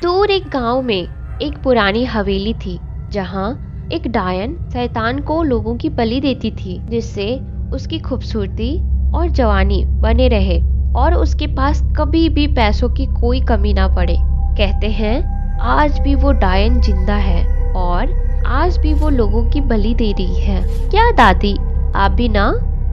दूर एक गांव में एक पुरानी हवेली थी जहां एक डायन शैतान को लोगों की बलि देती थी जिससे उसकी खूबसूरती और जवानी बने रहे और उसके पास कभी भी पैसों की कोई कमी ना पड़े। कहते हैं आज भी वो डायन जिंदा है और आज भी वो लोगों की बलि दे रही है। क्या दादी, आप भी ना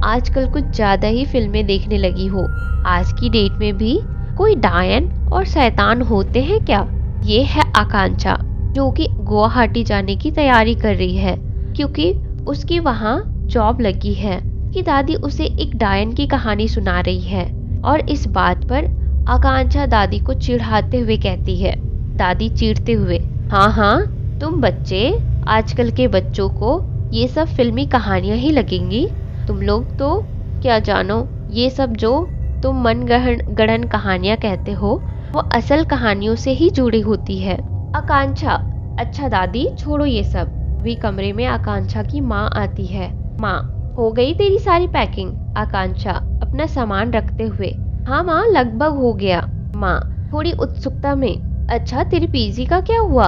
आजकल कुछ ज्यादा ही फिल्में देखने लगी हो? आज की डेट में भी कोई डायन और शैतान होते हैं क्या? ये है आकांक्षा जो कि गुवाहाटी जाने की तैयारी कर रही है क्योंकि उसकी वहाँ जॉब लगी है कि दादी उसे एक डायन की कहानी सुना रही है। और इस बात पर आकांक्षा दादी को चिढ़ाते हुए कहती है। दादी चिढ़ते हुए, हाँ हाँ, तुम बच्चे, आजकल के बच्चों को ये सब फिल्मी कहानियां ही लगेंगी। तुम लोग तो क्या जानो, ये सब जो तुम मन गढ़न कहानियां कहते हो वो असल कहानियों से ही जुड़ी होती है। आकांक्षा, अच्छा दादी छोड़ो ये सब। भी कमरे में आकांक्षा की माँ आती है। माँ, हो गई तेरी सारी पैकिंग? आकांक्षा अपना सामान रखते हुए, हाँ माँ, लगभग हो गया। माँ थोड़ी उत्सुकता में, अच्छा तेरी पीजी का क्या हुआ?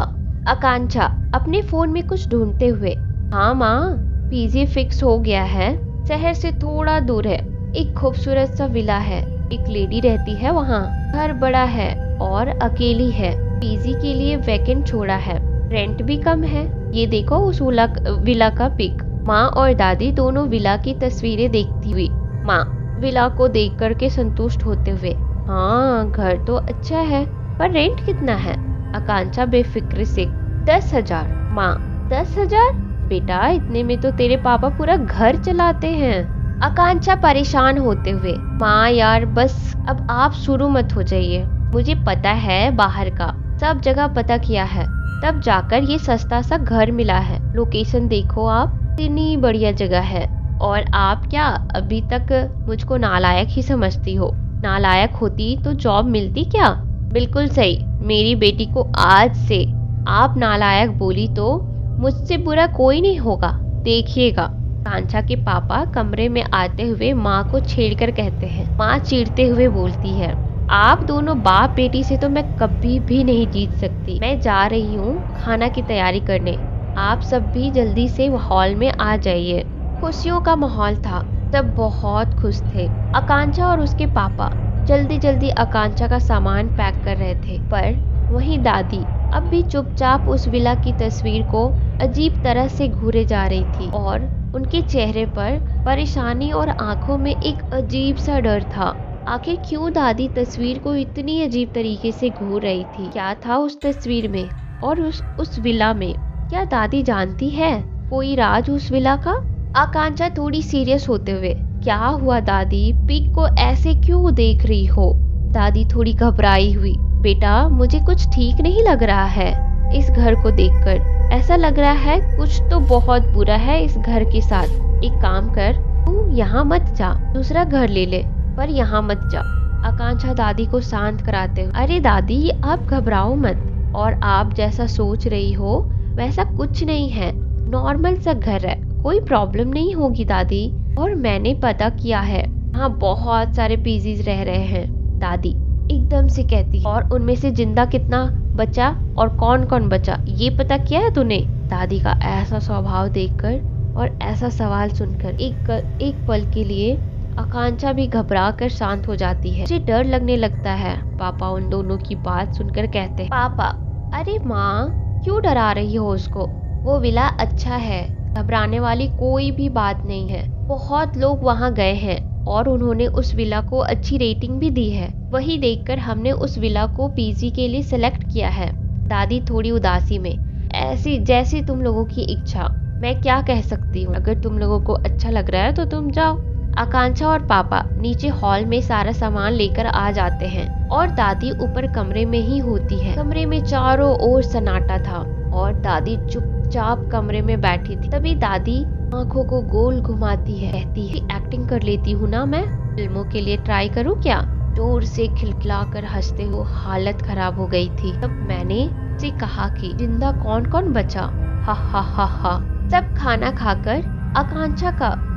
आकांक्षा अपने फोन में कुछ ढूंढते हुए, हाँ माँ, पीजी फिक्स हो गया है, शहर से थोड़ा दूर है, एक खूबसूरत सा विला है, एक लेडी रहती है वहाँ, घर बड़ा है और अकेली है, पीजी के लिए वैकेंट छोड़ा है, रेंट भी कम है, ये देखो उस विला का पिक। माँ और दादी दोनों विला की तस्वीरें देखती हुई, माँ विला को देख करके संतुष्ट होते हुए, हाँ घर तो अच्छा है पर रेंट कितना है? आकांक्षा बेफिक्र से, 10,000। माँ, 10,000? बेटा इतने में तो तेरे पापा पूरा घर चलाते हैं। आकांक्षा परेशान होते हुए, माँ यार बस अब आप शुरू मत हो जाइए, मुझे पता है बाहर का सब जगह पता किया है, तब जाकर ये सस्ता सा घर मिला है। लोकेशन देखो आप, इतनी बढ़िया जगह है। और आप क्या अभी तक मुझको नालायक ही समझती हो? नालायक होती तो जॉब मिलती क्या? बिल्कुल सही, मेरी बेटी को आज से आप नालायक बोली तो मुझसे बुरा कोई नहीं होगा, देखिएगा। कांचा के पापा कमरे में आते हुए माँ को छेड़कर कहते हैं। माँ चिढ़ते हुए बोलती है, आप दोनों बाप बेटी से तो मैं कभी भी नहीं जीत सकती। मैं जा रही हूँ खाना की तैयारी करने, आप सब भी जल्दी से हॉल में आ जाइए। खुशियों का माहौल था, सब बहुत खुश थे। आकांक्षा और उसके पापा जल्दी जल्दी आकांक्षा का सामान पैक कर रहे थे, पर वहीं दादी अब भी चुपचाप उस विला की तस्वीर को अजीब तरह से घूरे जा रही थी और उनके चेहरे पर परेशानी और आंखों में एक अजीब सा डर था। आखिर क्यों दादी तस्वीर को इतनी अजीब तरीके से घूर रही थी? क्या था उस तस्वीर में और उस विला में? क्या दादी जानती है कोई राज उस विला का? आकांक्षा थोड़ी सीरियस होते हुए, क्या हुआ दादी, पिक को ऐसे क्यों देख रही हो? दादी थोड़ी घबराई हुई, बेटा मुझे कुछ ठीक नहीं लग रहा है इस घर को देखकर, ऐसा लग रहा है कुछ तो बहुत बुरा है इस घर के साथ। एक काम कर, तू यहाँ मत जा, दूसरा घर ले ले, पर यहाँ मत जा। आकांक्षा दादी को शांत कराते हुए, अरे दादी आप घबराओ मत, और आप जैसा सोच रही हो वैसा कुछ नहीं है, नॉर्मल सा घर है, कोई प्रॉब्लम नहीं होगी दादी। और मैंने पता किया है, हाँ बहुत सारे पीजीज रह रहे हैं। दादी एकदम से कहती, और उनमें से जिंदा कितना बचा और कौन कौन बचा ये पता किया है तूने? दादी का ऐसा स्वभाव देखकर और ऐसा सवाल सुनकर एक पल के लिए आकांक्षा भी घबरा कर शांत हो जाती है। मुझे डर लगने लगता है। पापा उन दोनों की बात सुनकर कहते हैं, पापा, अरे माँ क्यों डरा रही हो उसको, वो विला अच्छा है, घबराने वाली कोई भी बात नहीं है। बहुत लोग वहाँ गए हैं और उन्होंने उस विला को अच्छी रेटिंग भी दी है, वही देखकर हमने उस विला को पीजी के लिए सिलेक्ट किया है। दादी थोड़ी उदासी में, ऐसी जैसी तुम लोगों की इच्छा, मैं क्या कह सकती हूँ, अगर तुम लोगों को अच्छा लग रहा है तो तुम जाओ। आकांक्षा और पापा नीचे हॉल में सारा सामान लेकर आ जाते हैं और दादी ऊपर कमरे में ही होती है। कमरे में चारों ओर सन्नाटा था और दादी चुपचाप कमरे में बैठी थी। तभी दादी आंखों को गोल घुमाती है, कहती है, एक्टिंग कर लेती हूँ ना मैं, फिल्मों के लिए ट्राई करूँ क्या? जोर से खिलखिलाकर हंसते हुए हालत खराब हो गई थी। तब मैंने से कहा कि जिंदा कौन कौन बचा? हा हा हा हा। सब खाना खाकर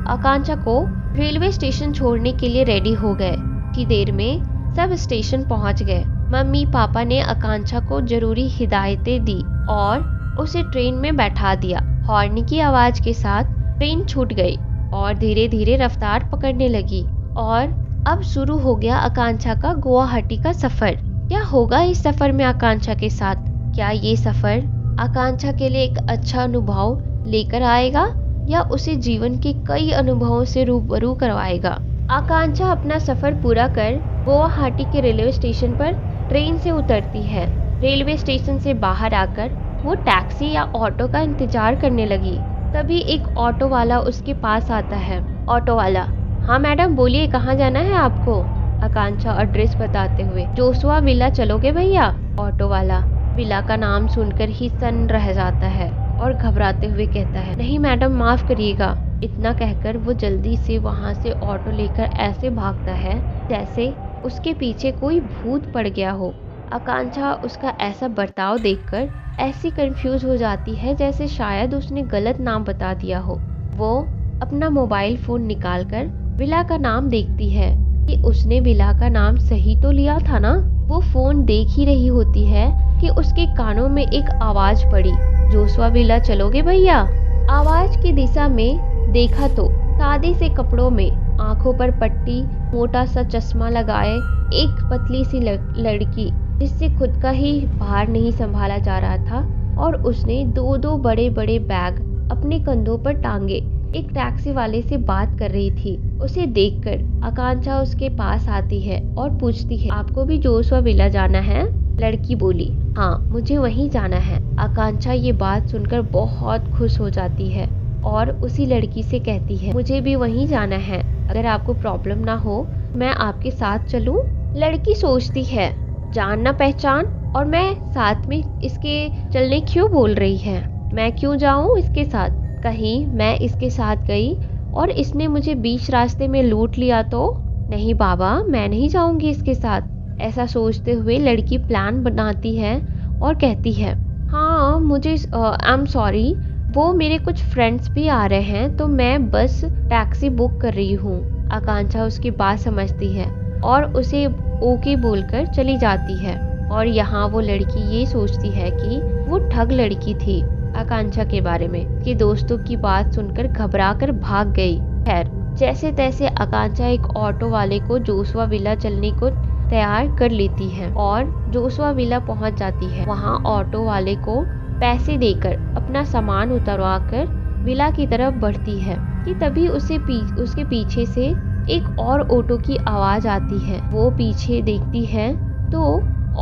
आकांक्षा को रेलवे स्टेशन छोड़ने के लिए रेडी हो गए। की देर में सब स्टेशन पहुंच गए। मम्मी पापा ने आकांक्षा को जरूरी हिदायतें दी और उसे ट्रेन में बैठा दिया। हॉर्न की आवाज के साथ ट्रेन छूट गई और धीरे धीरे रफ्तार पकड़ने लगी और अब शुरू हो गया आकांक्षा का गुवाहाटी का सफर। क्या होगा इस सफर में आकांक्षा के साथ? क्या ये सफर आकांक्षा के लिए एक अच्छा अनुभव लेकर आएगा या उसे जीवन के कई अनुभवों से रूबरू करवाएगा? आकांक्षा अपना सफर पूरा कर गुवाहाटी के रेलवे स्टेशन पर ट्रेन से उतरती है। रेलवे स्टेशन से बाहर आकर वो टैक्सी या ऑटो का इंतजार करने लगी। तभी एक ऑटो वाला उसके पास आता है। ऑटो वाला, हाँ मैडम बोलिए, कहाँ जाना है आपको? आकांक्षा एड्रेस बताते हुए, जोशुआ विला चलोगे भैया? ऑटो वाला विला का नाम सुनकर ही सन्न रह जाता है और घबराते हुए कहता है, नहीं मैडम माफ करिएगा। इतना कहकर वो जल्दी से वहाँ से ऑटो लेकर ऐसे भागता है जैसे उसके पीछे कोई भूत पड़ गया हो। आकांक्षा उसका ऐसा बर्ताव देखकर ऐसी कंफ्यूज हो जाती है जैसे शायद उसने गलत नाम बता दिया हो। वो अपना मोबाइल फोन निकालकर विला का नाम देखती है कि उसने विला का नाम सही तो लिया था ना। वो फोन देख ही रही होती है कि उसके कानों में एक आवाज पड़ी, जोशुआ विला चलोगे भैया? आवाज की दिशा में देखा तो सादे से कपड़ों में, आंखों पर पट्टी, मोटा सा चश्मा लगाए एक पतली सी लड़की जिससे खुद का ही भार नहीं संभाला जा रहा था और उसने दो दो बड़े बड़े बैग अपने कंधों पर टांगे एक टैक्सी वाले से बात कर रही थी। उसे देखकर आकांक्षा उसके पास आती है और पूछती है, आपको भी जोशुआ विला जाना है? लड़की बोली, हाँ मुझे वहीं जाना है। आकांक्षा ये बात सुनकर बहुत खुश हो जाती है और उसी लड़की से कहती है, मुझे भी वहीं जाना है, अगर आपको प्रॉब्लम ना हो मैं आपके साथ चलूं? लड़की सोचती है, जान ना पहचान और मैं साथ में इसके चलने क्यों बोल रही है? मैं क्यों जाऊं इसके साथ? कहीं मैं इसके साथ गई और इसने मुझे बीच रास्ते में लूट लिया तो? नहीं बाबा, मैं नहीं जाऊंगी इसके साथ। ऐसा सोचते हुए लड़की प्लान बनाती है और कहती है, हाँ मुझे आई एम सॉरी, वो मेरे कुछ फ्रेंड्स भी आ रहे हैं तो मैं बस टैक्सी बुक कर रही हूँ। आकांक्षा उसकी बात समझती है और उसे ओके बोलकर चली जाती है और यहाँ वो लड़की ये सोचती है कि वो ठग लड़की थी। आकांक्षा के बारे में कि दोस्तों की बात सुनकर घबराकर भाग गई। खैर जैसे तैसे आकांक्षा एक ऑटो वाले को जोशुआ विला चलने को तैयार कर लेती है और जोशुआ विला पहुंच जाती है। वहां ऑटो वाले को पैसे देकर अपना सामान उतरवा कर विला की तरफ बढ़ती है कि तभी उसके पीछे से एक और ऑटो की आवाज आती है। वो पीछे देखती है तो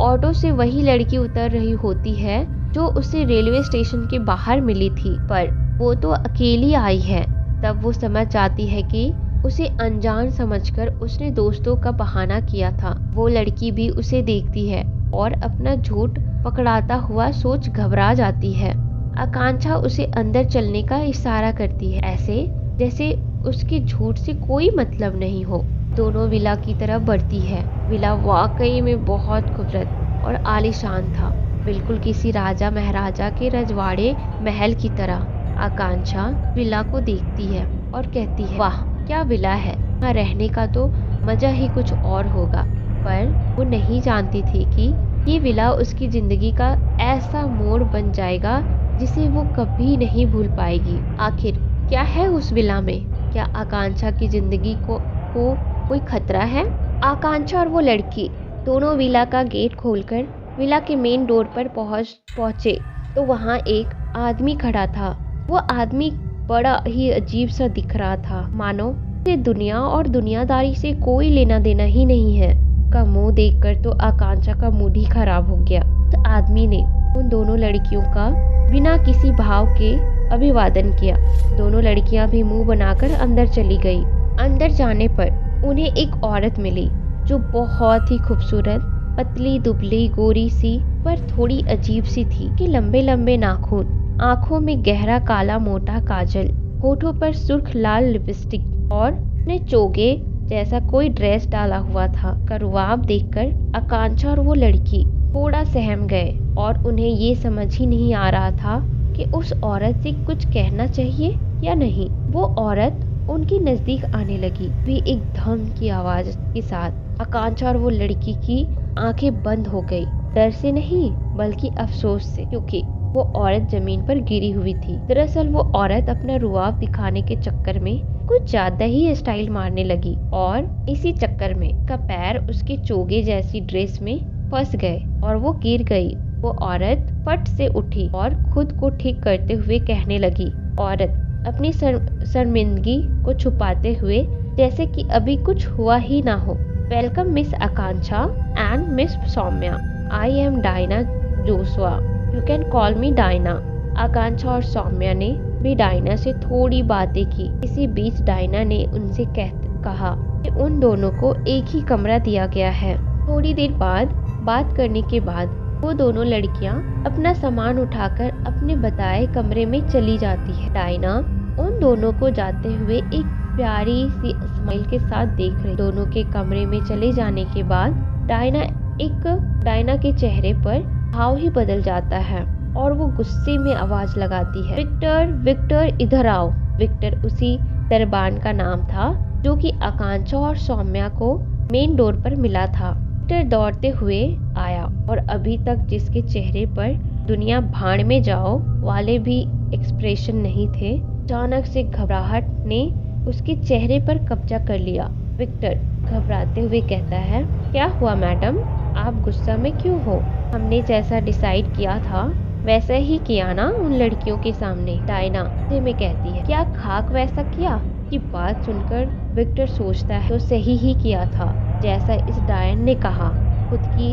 ऑटो से वही लड़की उतर रही होती है जो उसे रेलवे स्टेशन के बाहर मिली थी, पर वो तो अकेली आई है। तब वो समझ जाती है कि उसे अनजान समझकर उसने दोस्तों का बहाना किया था। वो लड़की भी उसे देखती है और अपना झूठ पकड़ाता हुआ सोच घबरा जाती है। आकांक्षा उसे अंदर चलने का इशारा करती है, ऐसे जैसे उसके झूठ से कोई मतलब नहीं हो। दोनों विला की तरफ बढ़ती है। विला वाकई में बहुत खूबसूरत और आलीशान था, बिल्कुल किसी राजा महाराजा के रजवाड़े महल की तरह। आकांक्षा विला को देखती है और कहती है, वाह क्या विला है, यहाँ रहने का तो मजा ही कुछ और होगा। पर वो नहीं जानती थी कि ये विला उसकी जिंदगी का ऐसा मोड़ बन जाएगा जिसे वो कभी नहीं भूल पाएगी। आखिर क्या है उस विला में? क्या आकांक्षा की जिंदगी को कोई खतरा है? आकांक्षा और वो लड़की दोनों विला का गेट खोलकर विला के मेन डोर पर पहुंचे तो वहां एक आदमी खड़ा था। वो आदमी बड़ा ही अजीब सा दिख रहा था, मानो उसे दुनिया और दुनियादारी से कोई लेना देना ही नहीं है। का मुंह देखकर तो आकांक्षा का मूड ही खराब हो गया। तो आदमी ने उन दोनों लड़कियों का बिना किसी भाव के अभिवादन किया। दोनों लड़कियां भी मुंह बनाकर अंदर चली गई। अंदर जाने पर उन्हें एक औरत मिली जो बहुत ही खूबसूरत, पतली दुबली गोरी सी पर थोड़ी अजीब सी थी कि लंबे लंबे नाखून, आंखों में गहरा काला मोटा काजल, होठों पर सुर्ख लाल लिपस्टिक और ने चोगे जैसा कोई ड्रेस डाला हुआ था। का रुआब देखकर आकांक्षा और वो लड़की थोड़ा सहम गए और उन्हें ये समझ ही नहीं आ रहा था कि उस औरत से कुछ कहना चाहिए या नहीं। वो औरत उनके नजदीक आने लगी। वे एक धम की आवाज के साथ आकांक्षा और वो लड़की की आंखें बंद हो गई, डर से नहीं बल्कि अफसोस से, क्योंकि वो औरत जमीन पर गिरी हुई थी। दरअसल वो औरत अपना रुआब दिखाने के चक्कर में कुछ ज्यादा ही स्टाइल मारने लगी और इसी चक्कर में उसका पैर उसके चोगे जैसी ड्रेस में फंस गए और वो गिर गई। वो औरत फट से उठी और खुद को ठीक करते हुए कहने लगी। औरत अपनी शर्मिंदगी को छुपाते हुए जैसे कि अभी कुछ हुआ ही ना हो। Welcome miss Akanksha and miss Saumya, I am Diana Joshua, you can call me Diana. Akanksha और सौम्या ने भी डायना से थोड़ी बातें की। इसी बीच डायना ने उनसे कहा कि उन दोनों को एक ही कमरा दिया गया है। थोड़ी देर बाद बात करने के बाद वो दोनों लड़कियां अपना सामान उठाकर अपने बताए कमरे में चली जाती है। डायना उन दोनों को जाते हुए एक प्यारी सी स्माइल के साथ देख रही। दोनों के कमरे में चले जाने के बाद डायना के चेहरे पर भाव ही बदल जाता है और वो गुस्से में आवाज लगाती है, विक्टर विक्टर इधर आओ। विक्टर उसी दरबान का नाम था जो कि आकांक्षा और सौम्या को मेन डोर पर मिला था। विक्टर दौड़ते हुए आया और अभी तक जिसके चेहरे पर दुनिया भाड़ में जाओ वाले भी एक्सप्रेशन नहीं थे, अचानक से घबराहट ने उसके चेहरे पर कब्जा कर लिया। विक्टर घबराते हुए कहता है, क्या हुआ मैडम, आप गुस्सा में क्यों हो? हमने जैसा डिसाइड किया था वैसा ही किया ना उन लड़कियों के सामने। डायना में कहती है, क्या खाक वैसा किया? की बात सुनकर विक्टर सोचता है तो सही ही किया था जैसा इस डायन ने कहा। खुद की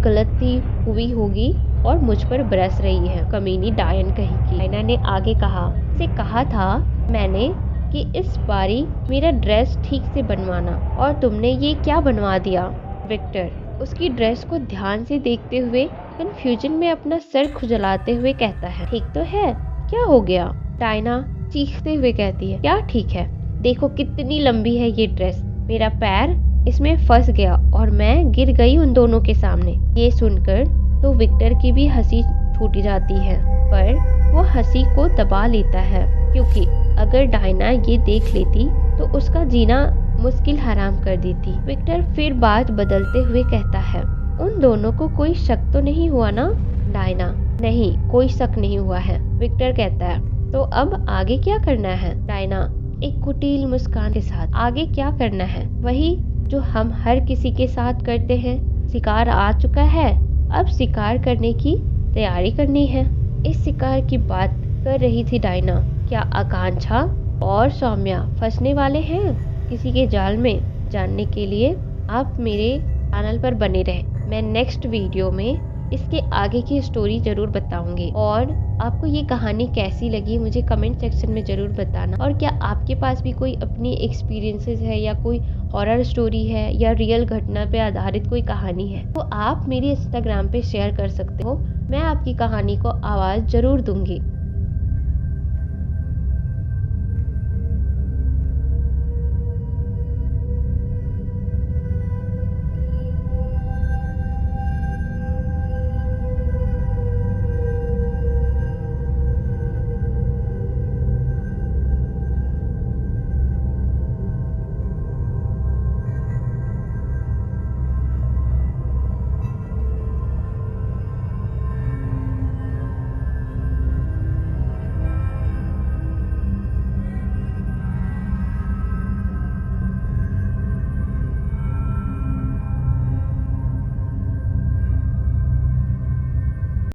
गलती हुई होगी और मुझ पर बरस रही है, कमीनी डायन कहीं की। डायना ने आगे कहा था मैंने कि इस बारी मेरा ड्रेस ठीक से बनवाना और तुमने ये क्या बनवा दिया? विक्टर उसकी ड्रेस को ध्यान से देखते हुए कंफ्यूजन में अपना सर खुजलाते हुए कहता है, ठीक तो है, क्या हो गया? डायना चीखते हुए कहती है, क्या ठीक है, देखो कितनी लंबी है ये ड्रेस, मेरा पैर इसमें फंस गया और मैं गिर गई उन दोनों के सामने। ये सुनकर तो विक्टर की भी हंसी छूट जाती है, पर वो हंसी को दबा लेता है क्योंकि अगर डायना ये देख लेती तो उसका जीना मुश्किल हराम कर देती। विक्टर फिर बात बदलते हुए कहता है, उन दोनों को कोई शक तो नहीं हुआ ना? डायना, नहीं, कोई शक नहीं हुआ है। विक्टर कहता है, तो अब आगे क्या करना है? डायना एक कुटिल मुस्कान के साथ, आगे क्या करना है? वही जो हम हर किसी के साथ करते हैं, शिकार आ चुका है, अब शिकार करने की तैयारी करनी है। इस शिकार की बात कर रही थी डायना। क्या आकांक्षा और सौम्या फंसने वाले हैं किसी के जाल में? जानने के लिए आप मेरे चैनल पर बने रहें। मैं नेक्स्ट वीडियो में इसके आगे की स्टोरी जरूर बताऊंगी और आपको ये कहानी कैसी लगी मुझे कमेंट सेक्शन में जरूर बताना। और क्या आपके पास भी कोई अपनी एक्सपीरियंसेस है या कोई हॉरर स्टोरी है या रियल घटना पे आधारित कोई कहानी है तो आप मेरे इंस्टाग्राम पे शेयर कर सकते हो। मैं आपकी कहानी को आवाज जरूर दूंगी।